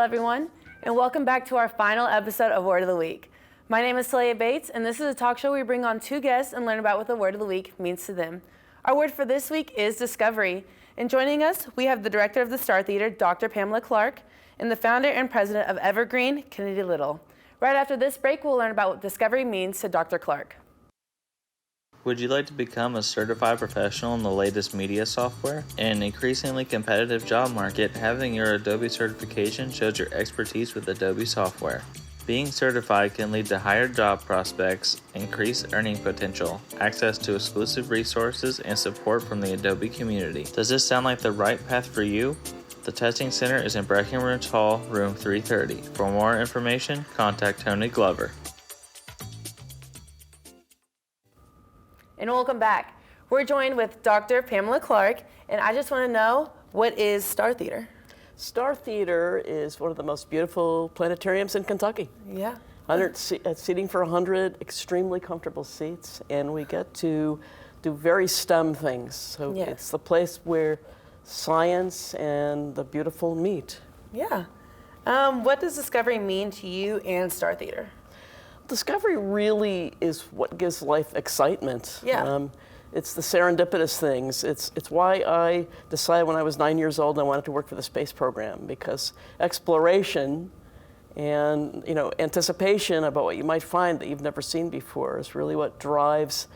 everyone, and welcome back to our final episode of Word of the Week. My name is Talia Bates, and this is a talk show where we bring on two guests and learn about what the Word of the Week means to them. Our word for this week is discovery, and joining us, we have the director of the Star Theater, Dr. Pamela Clark, and the founder and president of Evergreen, Kennedy Little. Right after this break, we'll learn about what discovery means to Dr. Clark. Would you like to become a certified professional in the latest media software? In an increasingly competitive job market, having your Adobe certification shows your expertise with Adobe software. Being certified can lead to higher job prospects, increased earning potential, access to exclusive resources, and support from the Adobe community. Does this sound like the right path for you? The testing center is in Breckenridge Hall, room 330. For more information, contact Tony Glover. And welcome back. We're joined with Dr. Pamela Clark, and I just want to know, what is Star Theater? Star Theater is one of the most beautiful planetariums in Kentucky. Yeah. Seating for 100, extremely comfortable seats, and we get to do very STEM things. So Yes. It's the place where science and the beautiful meet. Yeah. What does discovery mean to you and Star Theater? Discovery really is what gives life excitement. Yeah. It's the serendipitous things. It's why I decided when I was 9 years old I wanted to work for the space program, because exploration and anticipation about what you might find that you've never seen before is really what drives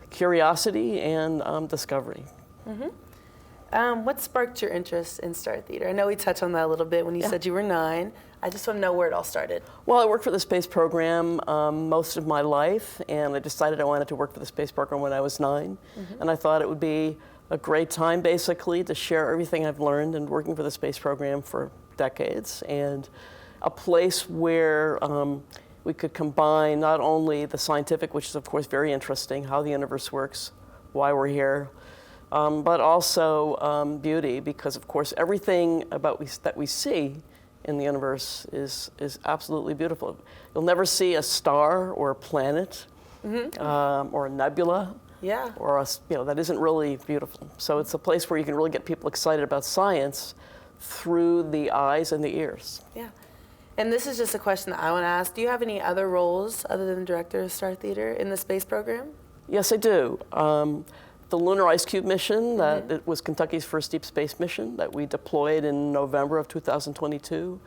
curiosity and discovery. Mm-hmm. What sparked your interest in Star Theater? I know we touched on that a little bit when you said you were 9. I just want to know where it all started. Well, I worked for the space program most of my life, and I decided I wanted to work for the space program when I was 9. Mm-hmm. And I thought it would be a great time, basically, to share everything I've learned in working for the space program for decades, and a place where we could combine not only the scientific, which is, of course, very interesting, how the universe works, why we're here, but also beauty, because, of course, everything that we see in the universe is absolutely beautiful. You'll never see a star or a planet or a nebula or that isn't really beautiful. So it's a place where you can really get people excited about science through the eyes and the ears. Yeah. And this is just a question that I want to ask. Do you have any other roles other than director of Star Theater in the space program? Yes, I do. The Lunar Ice Cube mission, that it was Kentucky's first deep space mission that we deployed in November of 2022,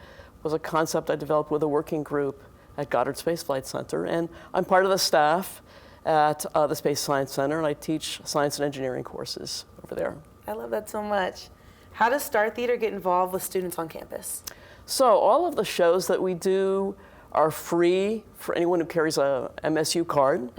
was a concept I developed with a working group at Goddard Space Flight Center. And I'm part of the staff at the Space Science Center, and I teach science and engineering courses over there. I love that so much. How does Star Theater get involved with students on campus? So all of the shows that we do are free for anyone who carries a MSU card.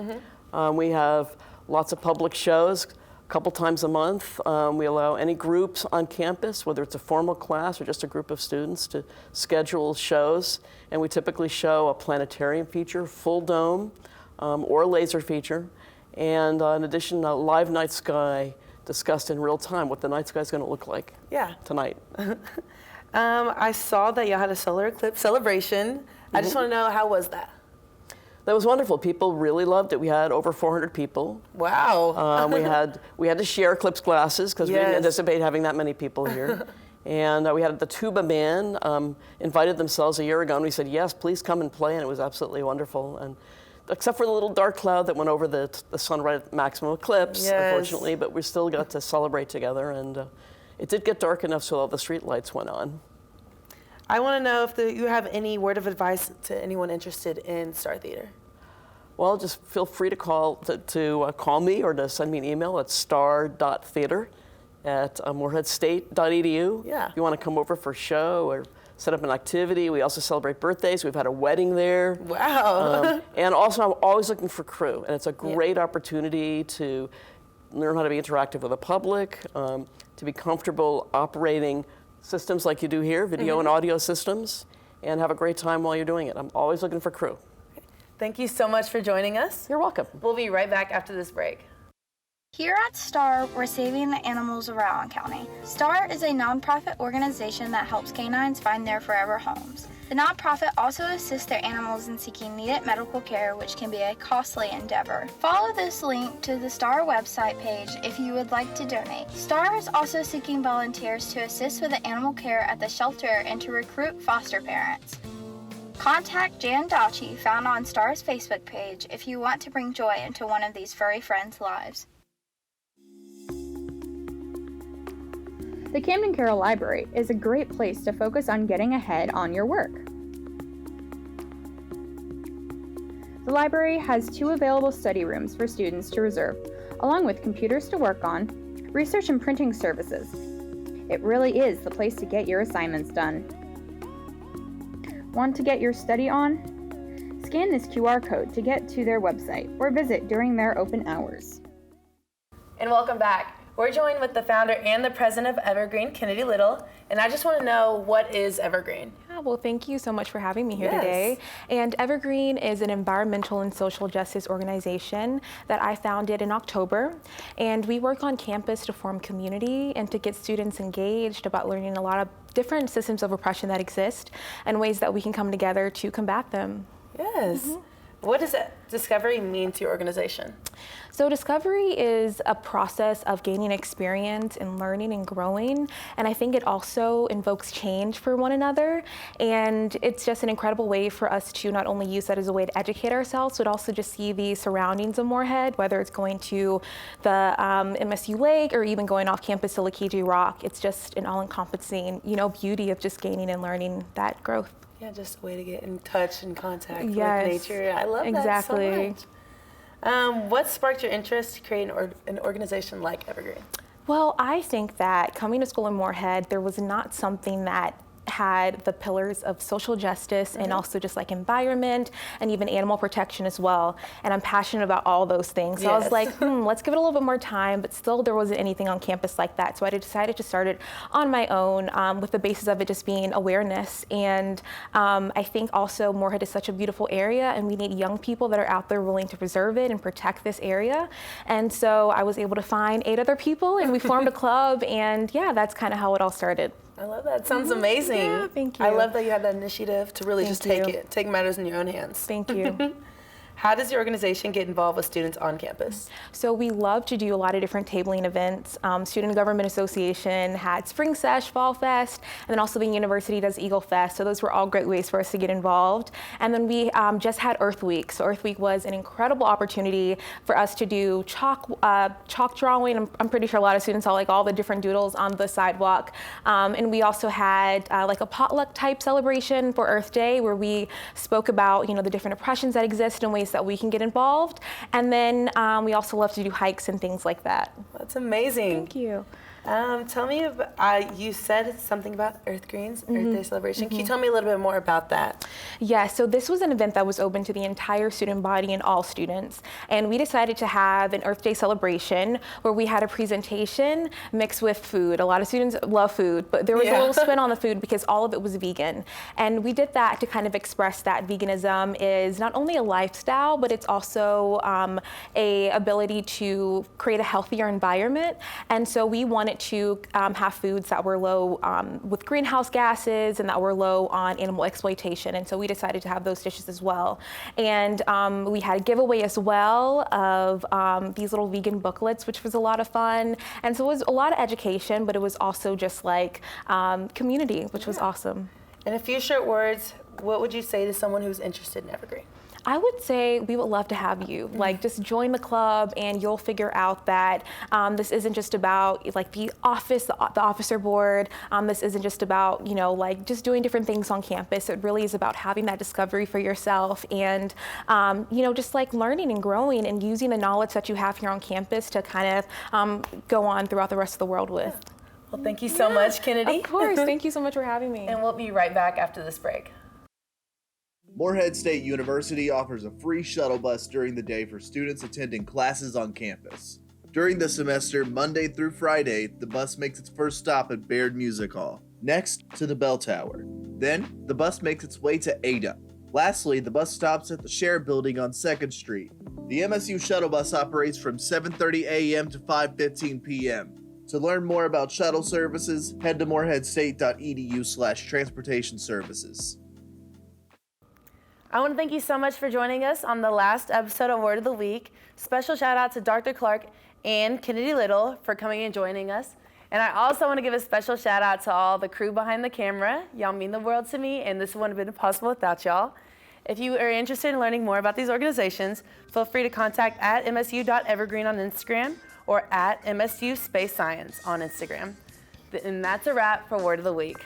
We have lots of public shows, a couple times a month. We allow any groups on campus, whether it's a formal class or just a group of students, to schedule shows. And we typically show a planetarium feature, full dome, or a laser feature. And in addition, a live night sky discussed in real time, what the night sky is going to look like tonight. I saw that y'all had a solar eclipse celebration. I just want to know, how was that? That was wonderful. People really loved it. We had over 400 people. Wow. We had to share eclipse glasses because we didn't anticipate having that many people here. And we had the tuba band invited themselves a year ago, and we said, yes, please come and play, and it was absolutely wonderful. And except for the little dark cloud that went over the sun right at maximum eclipse, unfortunately, but we still got to celebrate together. And it did get dark enough so all the street lights went on. I want to know if you have any word of advice to anyone interested in Star Theater. Well, just feel free to call me or to send me an email at star.theater@moreheadstate.edu. Yeah. If you want to come over for a show or set up an activity. We also celebrate birthdays. We've had a wedding there. Wow. And also, I'm always looking for crew, and it's a great opportunity to learn how to be interactive with the public, to be comfortable operating systems like you do here, video and audio systems, and have a great time while you're doing it. I'm always looking for crew. Thank you so much for joining us. You're welcome. We'll be right back after this break. Here at STAR, we're saving the animals of Rowan County. STAR is a nonprofit organization that helps canines find their forever homes. The nonprofit also assists their animals in seeking needed medical care, which can be a costly endeavor. Follow this link to the STAR website page if you would like to donate. STAR is also seeking volunteers to assist with the animal care at the shelter and to recruit foster parents. Contact Jan Dachi, found on STAR's Facebook page, if you want to bring joy into one of these furry friends' lives. The Camden Carroll Library is a great place to focus on getting ahead on your work. The library has 2 available study rooms for students to reserve, along with computers to work on, research and printing services. It really is the place to get your assignments done. Want to get your study on? Scan this QR code to get to their website or visit during their open hours. And welcome back. We're joined with the founder and the president of Evergreen, Kennedy Little, and I just want to know, what is Evergreen? Yeah, well, thank you so much for having me here Yes. today. And Evergreen is an environmental and social justice organization that I founded in October. And we work on campus to form community and to get students engaged about learning a lot of different systems of oppression that exist and ways that we can come together to combat them. Yes. What does Discovery mean to your organization? So Discovery is a process of gaining experience and learning and growing, and I think it also invokes change for one another, and it's just an incredible way for us to not only use that as a way to educate ourselves, but also just see the surroundings of Morehead, whether it's going to the MSU Lake or even going off campus to Lakiji Rock. It's just an all-encompassing, beauty of just gaining and learning that growth. Yeah, just a way to get in touch and contact with Yes, nature. I love exactly. that so much. What sparked your interest to create an organization like Evergreen? Well, I think that coming to school in Morehead, there was not something that had the pillars of social justice and also just like environment and even animal protection as well. And I'm passionate about all those things. So I was like, let's give it a little bit more time, but still there wasn't anything on campus like that. So I decided to start it on my own with the basis of it just being awareness. And I think also Morehead is such a beautiful area and we need young people that are out there willing to preserve it and protect this area. And so I was able to find 8 other people and we formed a club, and yeah, that's kind of how it all started. I love that. It sounds amazing. Yeah, thank you. I love that you had that initiative to really just Thank you. take matters in your own hands. Thank you. How does your organization get involved with students on campus? So we love to do a lot of different tabling events. Student Government Association had Spring Sesh, Fall Fest, and then also the university does Eagle Fest. So those were all great ways for us to get involved. And then we just had Earth Week. So Earth Week was an incredible opportunity for us to do chalk drawing. I'm pretty sure a lot of students saw like all the different doodles on the sidewalk. And we also had like a potluck type celebration for Earth Day where we spoke about the different oppressions that exist and ways that we can get involved. And then we also love to do hikes and things like that. That's amazing. Thank you. Tell me about, you said something about Earth Day celebration. Can you tell me a little bit more about that? Yeah, so this was an event that was open to the entire student body and all students. And we decided to have an Earth Day celebration where we had a presentation mixed with food. A lot of students love food, but there was a little spin on the food because all of it was vegan. And we did that to kind of express that veganism is not only a lifestyle, but it's also a ability to create a healthier environment. And so we wanted to have foods that were low with greenhouse gases and that were low on animal exploitation. And so we decided to have those dishes as well. And we had a giveaway as well of these little vegan booklets, which was a lot of fun. And so it was a lot of education, but it was also just like community, which was awesome. In a few short words, what would you say to someone who's interested in Evergreen? I would say we would love to have you. Like, just join the club and you'll figure out that this isn't just about like the office, the officer board. This isn't just about, like just doing different things on campus. It really is about having that discovery for yourself and, just like learning and growing and using the knowledge that you have here on campus to kind of go on throughout the rest of the world with. Well, thank you so much, Kennedy. Of course. Thank you so much for having me. And we'll be right back after this break. Morehead State University offers a free shuttle bus during the day for students attending classes on campus. During the semester, Monday through Friday, the bus makes its first stop at Baird Music Hall, next to the Bell Tower. Then, the bus makes its way to Ada. Lastly, the bus stops at the Share Building on 2nd Street. The MSU shuttle bus operates from 7:30 a.m. to 5:15 p.m. To learn more about shuttle services, head to moreheadstate.edu/transportation services. I want to thank you so much for joining us on the last episode of Word of the Week. Special shout out to Dr. Clark and Kennedy Little for coming and joining us. And I also want to give a special shout out to all the crew behind the camera. Y'all mean the world to me, and this wouldn't have been possible without y'all. If you are interested in learning more about these organizations, feel free to contact at msu.evergreen on Instagram or at MSU Space Science on Instagram. And that's a wrap for Word of the Week.